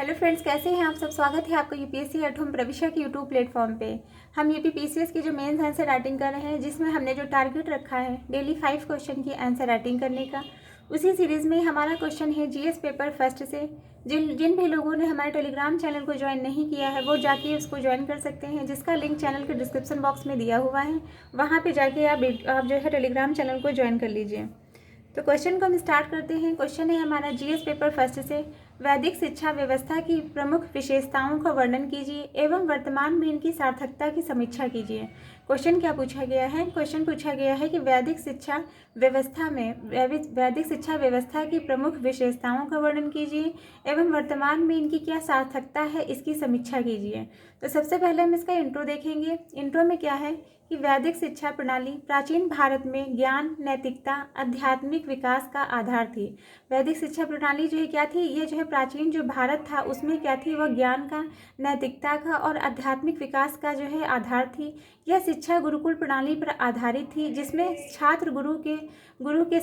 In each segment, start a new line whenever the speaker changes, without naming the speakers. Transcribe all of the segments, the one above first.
Hello friends, कैसे हैं आप सब। स्वागत है आपका यूपीएससी एट होम प्रविष्या के यूट्यूब प्लेटफॉर्म पे। हम यूपीपीसीएस की जो मेंस आंसर राइटिंग कर रहे हैं, जिसमें हमने जो टारगेट रखा है डेली 5 क्वेश्चन की आंसर राइटिंग करने का, उसी सीरीज़ में हमारा क्वेश्चन है जीएस पेपर फर्स्ट से। जिन भी लोगों ने हमारे टेलीग्राम चैनल को ज्वाइन नहीं किया है वो जाके उसको ज्वाइन कर सकते हैं, जिसका लिंक चैनल के डिस्क्रिप्शन बॉक्स में दिया हुआ है। वहाँ पर जाके आप जो है टेलीग्राम चैनल को ज्वाइन कर लीजिए। तो क्वेश्चन को हम स्टार्ट करते हैं। क्वेश्चन है हमारा जीएस पेपर फर्स्ट से, वैदिक शिक्षा व्यवस्था की प्रमुख विशेषताओं का वर्णन कीजिए एवं वर्तमान में इनकी सार्थकता की समीक्षा कीजिए। क्वेश्चन क्या पूछा गया है? क्वेश्चन पूछा गया है कि वैदिक शिक्षा व्यवस्था की प्रमुख विशेषताओं का वर्णन कीजिए एवं वर्तमान में इनकी क्या सार्थकता है, इसकी समीक्षा कीजिए। तो सबसे पहले हम इसका इंट्रो देखेंगे। इंट्रो में क्या है कि वैदिक शिक्षा प्रणाली प्राचीन भारत में ज्ञान, नैतिकता, आध्यात्मिक विकास का आधार थी। वैदिक शिक्षा प्रणाली जो है क्या थी, ये जो है प्राचीन जो भारत था उसमें क्या थी, वह ज्ञान का, नैतिकता का और आध्यात्मिक विकास का जो है आधार थी। यह शिक्षा गुरुकुल प्रणाली पर आधारित थी, जिसमें छात्र गुरु के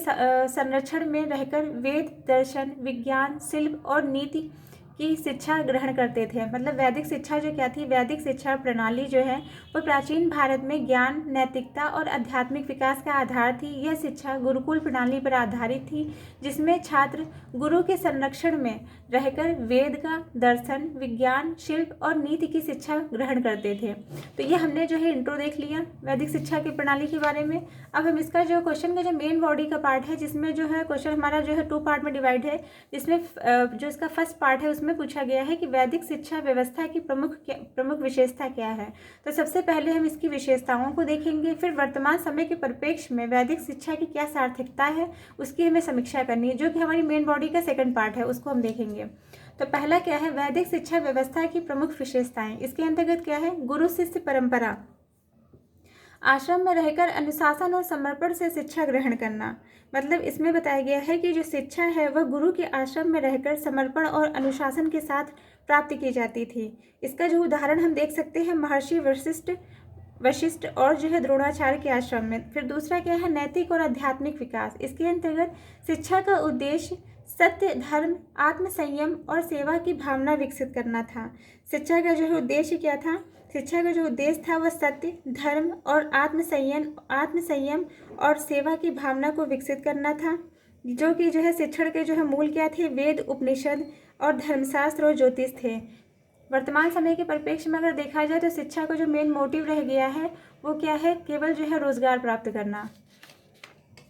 संरक्षण में रहकर वेद, दर्शन, विज्ञान, शिल्प और नीति की शिक्षा ग्रहण करते थे। मतलब वैदिक शिक्षा जो क्या थी, वैदिक शिक्षा प्रणाली जो है वो प्राचीन भारत में ज्ञान, नैतिकता और आध्यात्मिक विकास का आधार थी। यह शिक्षा गुरुकुल प्रणाली पर आधारित थी, जिसमें छात्र गुरु के संरक्षण में रहकर वेद का, दर्शन, विज्ञान, शिल्प और नीति की शिक्षा ग्रहण करते थे। तो ये हमने जो है इंट्रो देख लिया वैदिक शिक्षा की प्रणाली के बारे में। अब हम इसका जो क्वेश्चन का जो मेन बॉडी का पार्ट है, जिसमें जो है क्वेश्चन हमारा जो है 2 पार्ट में डिवाइड है, जिसमें जो इसका फर्स्ट पार्ट है उसमें पूछा गया है कि वैदिक शिक्षा व्यवस्था की प्रमुख विशेषता क्या है। तो सबसे पहले हम इसकी विशेषताओं को देखेंगे, फिर वर्तमान समय के परिप्रेक्ष्य में वैदिक शिक्षा की क्या सार्थकता है उसकी हमें समीक्षा करनी है, जो कि हमारी मेन बॉडी का सेकंड पार्ट है, उसको हम देखेंगे। तो पहला क्या है, वैदिक शिक्षा व्यवस्था की प्रमुख विशेषताएं। इसके अंतर्गत क्या है, गुरु शिष्य परंपरा, आश्रम में रहकर अनुशासन और समर्पण से शिक्षा ग्रहण करना। मतलब इसमें बताया गया है कि जो शिक्षा है वह गुरु के आश्रम में रहकर समर्पण और अनुशासन के साथ प्राप्त की जाती थी। इसका जो उदाहरण हम देख सकते हैं महर्षि वशिष्ठ और जो है द्रोणाचार्य के आश्रम में। फिर दूसरा क्या है, नैतिक और आध्यात्मिक विकास। इसके अंतर्गत शिक्षा का उद्देश्य सत्य, धर्म, आत्मसंयम और सेवा की भावना विकसित करना था। शिक्षा का जो है उद्देश्य क्या था, शिक्षा का जो उद्देश्य था वह सत्य, धर्म और आत्मसंयम और सेवा की भावना को विकसित करना था, जो कि जो है शिक्षण के जो है मूल क्या थे, वेद, उपनिषद और धर्मशास्त्र और ज्योतिष थे। वर्तमान समय के परिप्रेक्ष्य में अगर देखा जाए तो शिक्षा का जो मेन मोटिव रह गया है वो क्या है, केवल जो है रोजगार प्राप्त करना,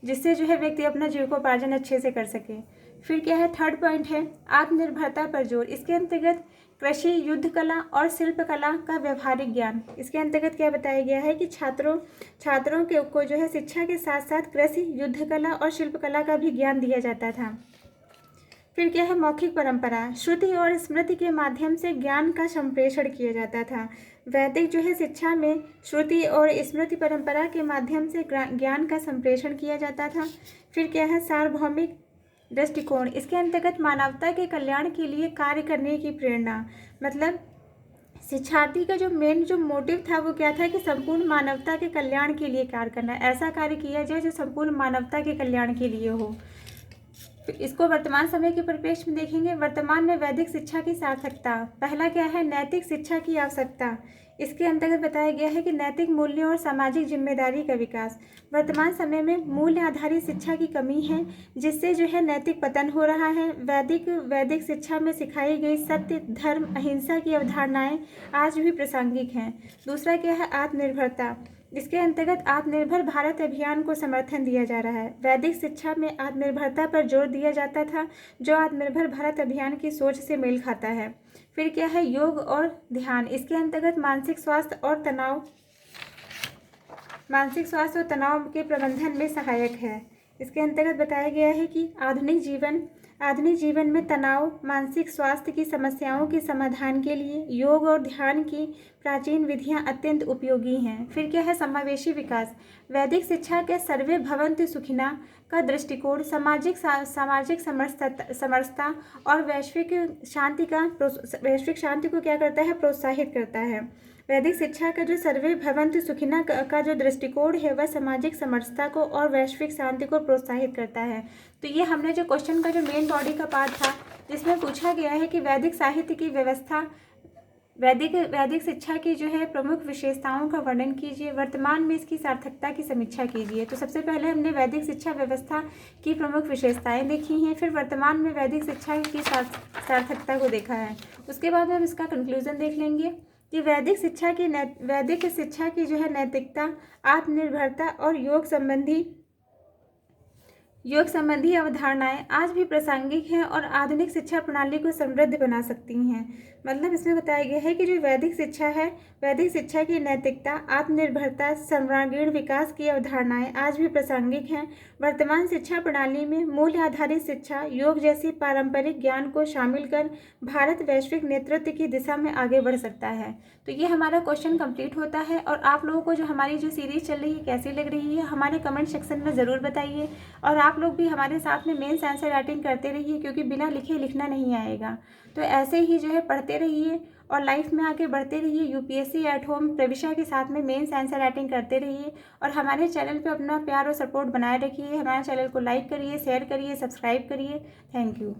जिससे जो है व्यक्ति अपना जीविकोपार्जन अच्छे से कर सके। फिर क्या है, थर्ड पॉइंट है आत्मनिर्भरता पर जोर। इसके अंतर्गत कृषि, युद्ध कला और शिल्प कला का व्यवहारिक ज्ञान। इसके अंतर्गत क्या बताया गया है कि छात्रों को जो है शिक्षा के साथ साथ कृषि, युद्ध कला और शिल्प कला का भी ज्ञान दिया जाता था। फिर क्या है, मौखिक परंपरा, श्रुति और स्मृति के माध्यम से ज्ञान का संप्रेषण किया जाता था। वैदिक जो है शिक्षा में श्रुति और स्मृति परंपरा के माध्यम से ज्ञान का संप्रेषण किया जाता था। फिर क्या है, सार्वभौमिक दृष्टिकोण। इसके अंतर्गत मानवता के कल्याण के लिए कार्य करने की प्रेरणा। मतलब शिक्षार्थी का जो मेन जो मोटिव था वो क्या था कि संपूर्ण मानवता के कल्याण के लिए कार्य करना, ऐसा कार्य किया जाए जो संपूर्ण मानवता के कल्याण के लिए हो। इसको वर्तमान समय के परिप्रेक्ष्य में देखेंगे। वर्तमान में वैदिक शिक्षा की सार्थकता। पहला क्या है, नैतिक शिक्षा की आवश्यकता। इसके अंतर्गत बताया गया है कि नैतिक मूल्यों और सामाजिक जिम्मेदारी का विकास। वर्तमान समय में मूल्य आधारित शिक्षा की कमी है, जिससे जो है नैतिक पतन हो रहा है। वैदिक शिक्षा में सिखाई गई सत्य, धर्म, अहिंसा की अवधारणाएं आज भी प्रासंगिक हैं। दूसरा क्या है, आत्मनिर्भरता। इसके अंतर्गत आत्मनिर्भर भारत अभियान को समर्थन दिया जा रहा है। वैदिक शिक्षा में आत्मनिर्भरता पर जोर दिया जाता था, जो आत्मनिर्भर भारत अभियान की सोच से मेल खाता है। फिर क्या है, योग और ध्यान। इसके अंतर्गत मानसिक स्वास्थ्य और तनाव के प्रबंधन में सहायक है। इसके अंतर्गत बताया गया है कि आधुनिक जीवन में तनाव, मानसिक स्वास्थ्य की समस्याओं के समाधान के लिए योग और ध्यान की प्राचीन विधियां अत्यंत उपयोगी हैं। फिर क्या है, समावेशी विकास। वैदिक शिक्षा के सर्वे भवन्तु सुखिनः का दृष्टिकोण सामाजिक समरसता और वैश्विक शांति को क्या करता है, प्रोत्साहित करता है। वैदिक शिक्षा का जो सर्वे भवन्तु सुखिनः का जो दृष्टिकोण है वह सामाजिक समरसता को और वैश्विक शांति को प्रोत्साहित करता है। तो ये हमने जो क्वेश्चन का जो मेन बॉडी का पार्ट था जिसमें पूछा गया है कि वैदिक साहित्य की व्यवस्था, वैदिक शिक्षा की जो है प्रमुख विशेषताओं का वर्णन कीजिए, वर्तमान में इसकी सार्थकता की समीक्षा कीजिए। तो सबसे पहले हमने वैदिक शिक्षा व्यवस्था की प्रमुख विशेषताएं देखी हैं, फिर वर्तमान में वैदिक शिक्षा की सार्थकता को देखा है। उसके बाद हम इसका कंक्लूजन देख लेंगे कि वैदिक शिक्षा की जो है नैतिकता, आत्मनिर्भरता और योग संबंधी अवधारणाएं आज भी प्रासंगिक हैं और आधुनिक शिक्षा प्रणाली को समृद्ध बना सकती हैं। मतलब इसमें बताया गया है कि जो वैदिक शिक्षा है, वैदिक शिक्षा की नैतिकता, आत्मनिर्भरता, सर्वांगीण विकास की अवधारणाएं आज भी प्रासंगिक हैं। वर्तमान शिक्षा प्रणाली में मूल्य आधारित शिक्षा, योग जैसी पारंपरिक ज्ञान को शामिल कर भारत वैश्विक नेतृत्व की दिशा में आगे बढ़ सकता है। तो ये हमारा क्वेश्चन कंप्लीट होता है। और आप लोगों को जो हमारी जो सीरीज चल रही है कैसी लग रही है हमारे कमेंट सेक्शन में ज़रूर बताइए। और आप लोग भी हमारे साथ में मेंस आंसर राइटिंग करते रहिए, क्योंकि बिना लिखे लिखना नहीं आएगा। तो ऐसे ही जो है पढ़ते रहिए और लाइफ में आगे बढ़ते रहिए। यूपीएससी एट होम प्रविशा के साथ में मेंस आंसर राइटिंग करते रहिए और हमारे चैनल पे अपना प्यार और सपोर्ट बनाए रखिए। हमारे चैनल को लाइक करिए, शेयर करिए, सब्सक्राइब करिए। Thank you.